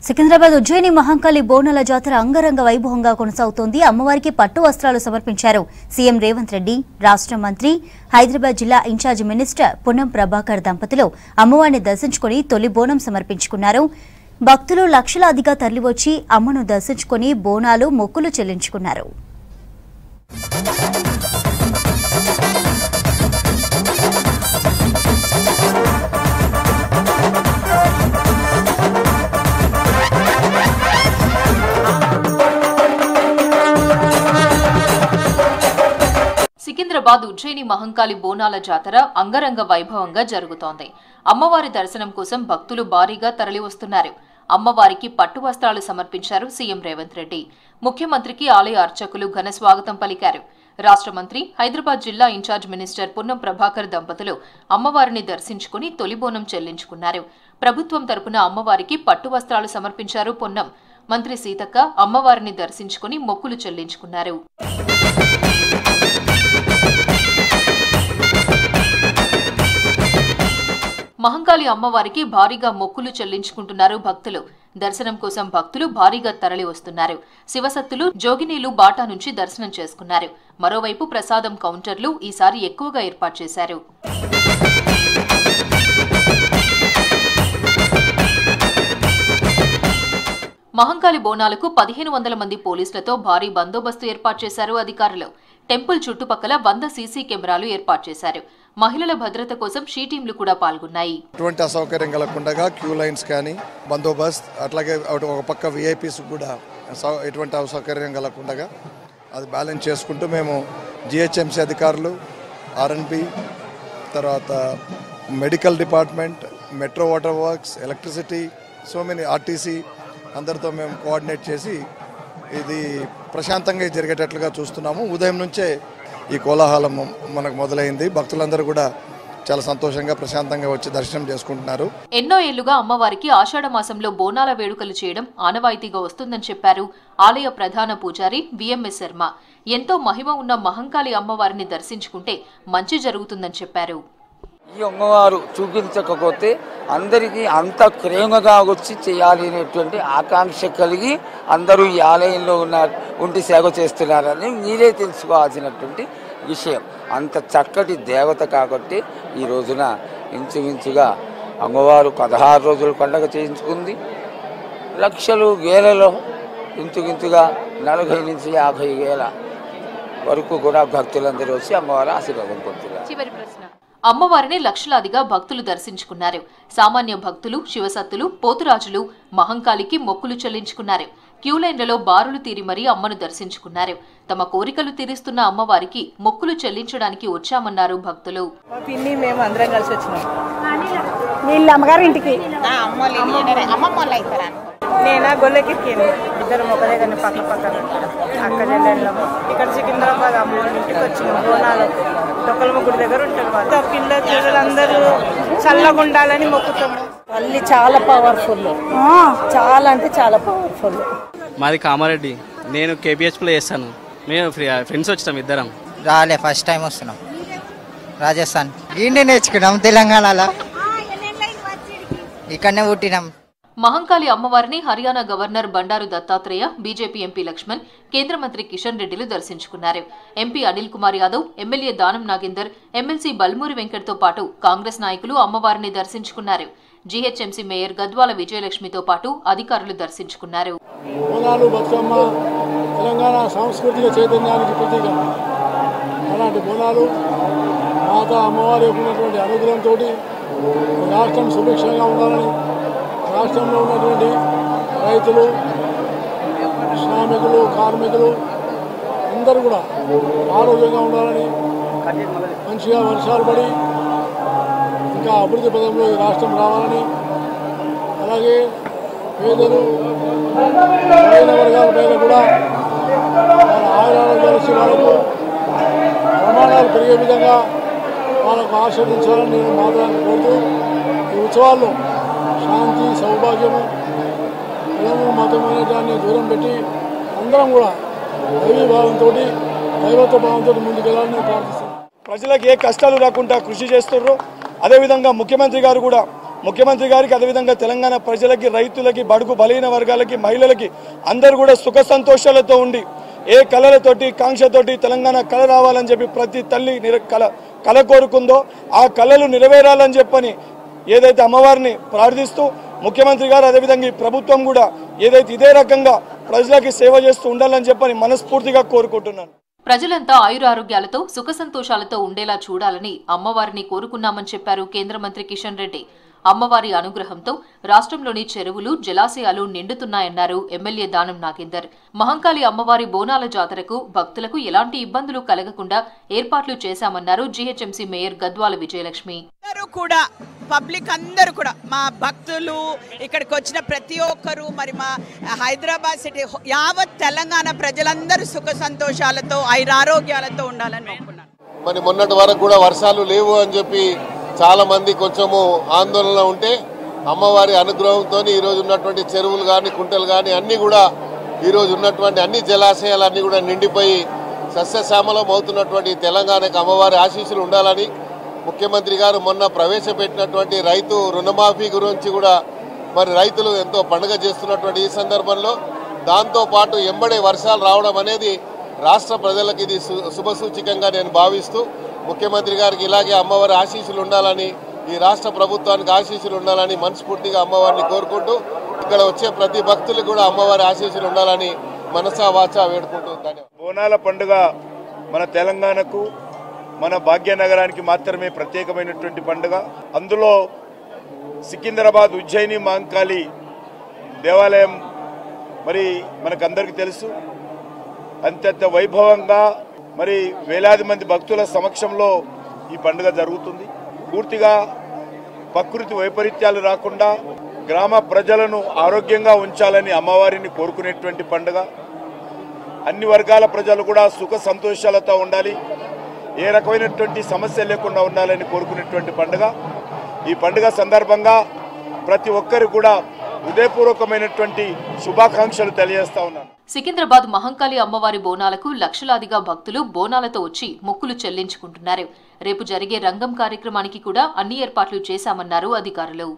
సికింద్రాబాద్ ఉజ్జయిని మహంకాళి బోనాల జాతర అంగరంగ వైభవంగా కొనసాగుతోంది. అమ్మవారికి పట్టు వస్త్రాలు సమర్పించారు సీఎం రేవంత్ రెడ్డి. రాష్ట్ర మంత్రి, హైదరాబాద్ జిల్లా ఇన్ఛార్జ్ మినిస్టర్ పున్నం ప్రభాకర్ దంపతులు అమ్మవారిని దర్శించుకుని తొలి బోనం సమర్పించుకున్నారు. భక్తులు లక్షలాదిగా తరలివచ్చి అమ్మను దర్శించుకుని బోనాలు, మొక్కులు చెల్లించుకున్నారు. సికింద్రాబాద్ ఉజ్జయిని మహంకాళి బోనాల జాతర అంగరంగ వైభవంగా జరుగుతోంది. అమ్మవారి దర్శనం కోసం భక్తులు భారీగా తరలివస్తున్నారు. అమ్మవారికి పట్టు వస్త్రాలు సమర్పించారు సీఎం రేవంత్ రెడ్డి. ముఖ్యమంత్రికి ఆలయ అర్చకులు ఘన స్వాగతం పలికారు. రాష్ట్ర మంత్రి, హైదరాబాద్ జిల్లా ఇన్ఛార్జ్ మినిస్టర్ పున్నం ప్రభాకర్ దంపతులు అమ్మవారిని దర్శించుకుని తొలి బోనం చెల్లించుకున్నారు. ప్రభుత్వం తరపున అమ్మవారికి పట్టు వస్త్రాలు సమర్పించారు పున్నం. మంత్రి సీతక్క అమ్మవారిని దర్శించుకుని మొక్కులు చెల్లించుకున్నారు. మహంకాళి అమ్మవారికి భారీగా మొక్కులు చెల్లించుకుంటున్నారు భక్తులు. దర్శనం కోసం భక్తులు భారీగా తరలి వస్తున్నారు. శివసత్తులు, జోగినీలు బాటా నుంచి దర్శనం చేసుకున్నారు. మరోవైపు ప్రసాదం కౌంటర్లు ఈసారి ఎక్కువగా ఏర్పాటు చేశారు. మహంకాళి బోనాలకు 1500 మంది పోలీసులతో భారీ బందోబస్తు ఏర్పాటు చేశారు అధికారులు. టెంపుల్ చుట్టుపక్కల 100 సీసీ కెమెరాలు ఏర్పాటు చేశారు. మహిళల భద్రత కోసం షీ టీంలు కూడా పాల్గొన్నాయి. ఎటువంటి అసౌకర్యం కలగకుండా క్యూ లైన్స్ కానీ బందోబస్తు, అట్లాగే ఒక పక్క విఐపీస్ కూడా ఎటువంటి అసౌకర్యం కలగకుండా అది బ్యాలెన్స్ చేసుకుంటూ మేము జిహెచ్ఎంసీ అధికారులు, ఆర్ఎన్బి, తర్వాత medical department, metro water works, electricity, so many RTC అందరితో మేము కోఆర్డినేట్ చేసి ఇది ప్రశాంతంగా జరిగేటట్లుగా చూస్తున్నాము. ఉదయం నుంచే ఈ కోలాహలం మనకు మొదలైంది. భక్తులందరూ కూడా చాలా సంతోషంగా, ప్రశాంతంగా వచ్చి దర్శనం చేసుకుంటున్నారు. ఎన్నో ఏళ్లుగా అమ్మవారికి ఆషాఢ మాసంలో బోనాల వేడుకలు చేయడం ఆనవాయితీగా వస్తుందని చెప్పారు ఆలయ ప్రధాన పూజారి విఎంఎస్ శర్మ. ఎంతో మహిమ ఉన్న మహంకాళి అమ్మవారిని దర్శించుకుంటే మంచి జరుగుతుందని చెప్పారు. ఈ అమ్మవారు చూపించకపోతే అందరికీ అంత ప్రేమగా వచ్చి చేయాలి అనేటువంటి ఆకాంక్ష కలిగి అందరూ ఈ ఆలయంలో ఉండి సేవ చేస్తున్నారని మీరే తెలుసుకోవాల్సినటువంటి విషయం. అంత చక్కటి దేవత కాబట్టి ఈ రోజున ఇంచుమించుగా అమ్మవారు 16 రోజులు పండుగ చేయించుకుంది. లక్షలు, వేలలో ఇంచుమించుగా 40 నుంచి 50 వేల వరకు కూడా భక్తులందరూ వచ్చి అమ్మవారు ఆశీర్వాదం పొందుతున్నారు. చివరి ప్రశ్న. అమ్మవారిని లక్షలాదిగా భక్తులు దర్శించుకున్నారు. సామాన్య భక్తులు, శివసత్తులు, పోతురాజులు మహంకాళికి మొక్కులు చెల్లించుకున్నారు. క్యూలైన్లలో బారులు తీరి మరీ అమ్మను దర్శించుకున్నారు. తమ కోరికలు తీరుస్తున్న అమ్మవారికి మొక్కులు చెల్లించడానికి వచ్చామన్నారు భక్తులు. మేము అందరం కలిసి వచ్చినాం. నేను గొల్లకిరికి ఇద్దరు ఒక దగ్గర పక్క పక్కన అక్క చెల్లెళ్ళము. ఇక్కడ సికింద్రాబాద్ అమ్మవారి ఇంటికి వచ్చినాం. బోనాలు డొక్కలమ్మ గుడి దగ్గర ఉంటారు. వాళ్ళు పిల్ల పిల్లలందరూ చల్లగా ఉండాలని మొక్కుతాము. తల్లి చాలా పవర్ఫుల్, చాలా అంటే చాలా పవర్ఫుల్. మాది కామారెడ్డి. నేను కేపీహెచ్లో చేస్తాను. మేము ఫ్రెండ్స్ వచ్చినాం, ఇద్దరం రాలే, ఫస్ట్ టైం వస్తున్నాం. రాజస్థాన్ ఇండి నేర్చుకున్నాం, తెలంగాణలో ఇక్కడనే పుట్టినాం. మహంకాళి అమ్మవారిని Haryana governor Bandaru Dattatreya, BJP MP Laxman, కేంద్ర మంత్రి కిషన్ రెడ్డిలు దర్శించుకున్నారు. MP Anil Kumar Yadav, MLA Danam Nagender, MLC Balmuri వెంకట్తో పాటు కాంగ్రెస్ నాయకులు అమ్మవారిని దర్శించుకున్నారు. జీహెచ్ఎంసీ మేయర్ గద్వాల విజయలక్ష్మితో పాటు అధికారులు దర్శించుకున్నారు. బోనాలు, బతుకమ్మ తెలంగాణ సాంస్కృతిక చైతన్యానికి ప్రతీక. అలాంటి బోనాలు మాతా అమ్మవారి ఉన్నటువంటి అనుగ్రహంతో రాష్ట్రం సుభిక్షంగా ఉండాలని, రాష్ట్రంలో ఉన్నటువంటి రైతులు, శ్రామికులు, కార్మికులు అందరూ కూడా ఆరోగ్యంగా ఉండాలని, మంచిగా వర్షాలు పడి ఇంకా అభివృద్ధి పదంలో ఈ రాష్ట్రం రావాలని, అలాగే పేదలు, బలహీన వర్గాల పైన కూడా వాళ్ళ ఆయురాలు వాళ్ళకు ప్రమాణాలు పెరిగే విధంగా వాళ్ళకు ఆశీర్వదించాలని నేను మాత్రాన్ని కోరుతూ ఈ ఉత్సవాల్లో శాంతి, సౌభాగ్యము, కులము, మతం అనే దాన్ని దూరం పెట్టి అందరం కూడా దైవీ భావంతో, దైవత్వ భావంతో ముందుకెళ్ళాలని ప్రార్థిస్తున్నాను. ప్రజలకు ఏ కష్టాలు రాకుండా కృషి చేస్తున్నారు. అదేవిధంగా ముఖ్యమంత్రి గారు కూడా ముఖ్యమంత్రి గారికి, అదేవిధంగా తెలంగాణ ప్రజలకి, రైతులకి, బడుగు బలహీన వర్గాలకి, మహిళలకి అందరూ కూడా సుఖ సంతోషాలతో ఉండి ఏ కళలతోటి కాంక్షతోటి తెలంగాణ కళ రావాలని చెప్పి ప్రతి తల్లి కళ కోరుకుందో ఆ కళలు నెరవేరాలని చెప్పని ఏదైతే అమ్మవారిని ప్రార్థిస్తూ ముఖ్యమంత్రి గారు అదేవిధంగా ఈ ప్రభుత్వం కూడా ఏదైతే ఇదే రకంగా ప్రజలకి సేవ చేస్తూ ఉండాలని చెప్పని మనస్ఫూర్తిగా కోరుకుంటున్నాను. ప్రజలంతా ఆయురారోగ్యాలతో సుఖ సంతోషాలతో ఉండేలా చూడాలని అమ్మవారిని కోరుకున్నామని చెప్పారు కేంద్ర మంత్రి కిషన్ రెడ్డి. అమ్మవారి అనుగ్రహంతో రాష్ట్రంలోని చెరువులు, జలాశయాలు నిండుతున్నాయన్నారు ఎమ్మెల్యే దానం నాగేందర్. మహంకాళి అమ్మవారి బోనాల జాతరకు భక్తులకు ఎలాంటి ఇబ్బందులు కలగకుండా ఏర్పాట్లు చేశామన్నారు జీహెచ్ఎంసీ మేయర్ గద్వాల విజయలక్ష్మి. కూడా పబ్లిక్ అందరూ కూడా మా భక్తులు ఇక్కడికి వచ్చిన ప్రతి ఒక్కరు మరి మా హైదరాబాద్ సిటీ యావత్ తెలంగాణ ప్రజలందరూ సుఖ సంతోషాలతో ఐరారోగ్యాలతో ఉండాలని అనుకున్నాను. మరి మొన్నటి వరకు కూడా వర్షాలు లేవు అని చెప్పి చాలా మంది కొంచెము ఆందోళన ఉంటే అమ్మవారి అనుగ్రహంతో ఈరోజు ఉన్నటువంటి చెరువులు కానీ కుంటలు కానీ అన్నీ కూడా ఈరోజు ఉన్నటువంటి అన్ని జలాశయాలన్నీ కూడా నిండిపోయి సస్యశ్యామలం అవుతున్నటువంటి తెలంగాణకు అమ్మవారి ఆశీస్సులు ఉండాలని ముఖ్యమంత్రి గారు మొన్న ప్రవేశపెట్టినటువంటి రైతు రుణమాఫీ గురించి కూడా మరి రైతులు ఎంతో పండుగ చేస్తున్నటువంటి ఈ సందర్భంలో దాంతోపాటు ఎంబడే వర్షాలు రావడం అనేది రాష్ట్ర ప్రజలకు ఇది శుభసూచకంగా నేను భావిస్తూ ముఖ్యమంత్రి గారికి ఇలాగే అమ్మవారి ఆశీస్సులు ఉండాలని, ఈ రాష్ట్ర ప్రభుత్వానికి ఆశీస్సులు ఉండాలని మనస్ఫూర్తిగా అమ్మవారిని కోరుకుంటూ ఇక్కడ వచ్చే ప్రతి భక్తులకు కూడా అమ్మవారి ఆశీస్సులు ఉండాలని మనసా వాచా వేడుకుంటూ బోనాల పండుగ మన తెలంగాణకు, మన భాగ్యనగరానికి మాత్రమే ప్రత్యేకమైనటువంటి పండుగ. అందులో సికింద్రాబాద్ ఉజ్జయిని మహంకాళి దేవాలయం మరి మనకందరికీ తెలుసు, అత్యంత వైభవంగా మరి వేలాది మంది భక్తుల సమక్షంలో ఈ పండుగ జరుగుతుంది. పూర్తిగా ప్రకృతి వైపరీత్యాలు రాకుండా గ్రామ ప్రజలను ఆరోగ్యంగా ఉంచాలని అమ్మవారిని కోరుకునేటువంటి పండుగ. అన్ని వర్గాల ప్రజలు కూడా సుఖ సంతోషాలతో ఉండాలి, ఏ రకమైనటువంటి సమస్య లేకుండా ఉండాలని కోరుకునేటువంటి పండుగ. ఈ పండుగ సందర్భంగా ప్రతి ఒక్కరు కూడా హృదయపూర్వకమైనటువంటి శుభాకాంక్షలు తెలియజేస్తా ఉన్నాను. సికింద్రాబాద్ మహంకాళి అమ్మవారి బోనాలకు లక్షలాదిగా భక్తులు బోనాలతో వచ్చి మొక్కులు చెల్లించుకుంటున్నారు. రేపు జరిగే రంగం కార్యక్రమానికి కూడా అన్ని ఏర్పాట్లు చేశామన్నారు అధికారులు.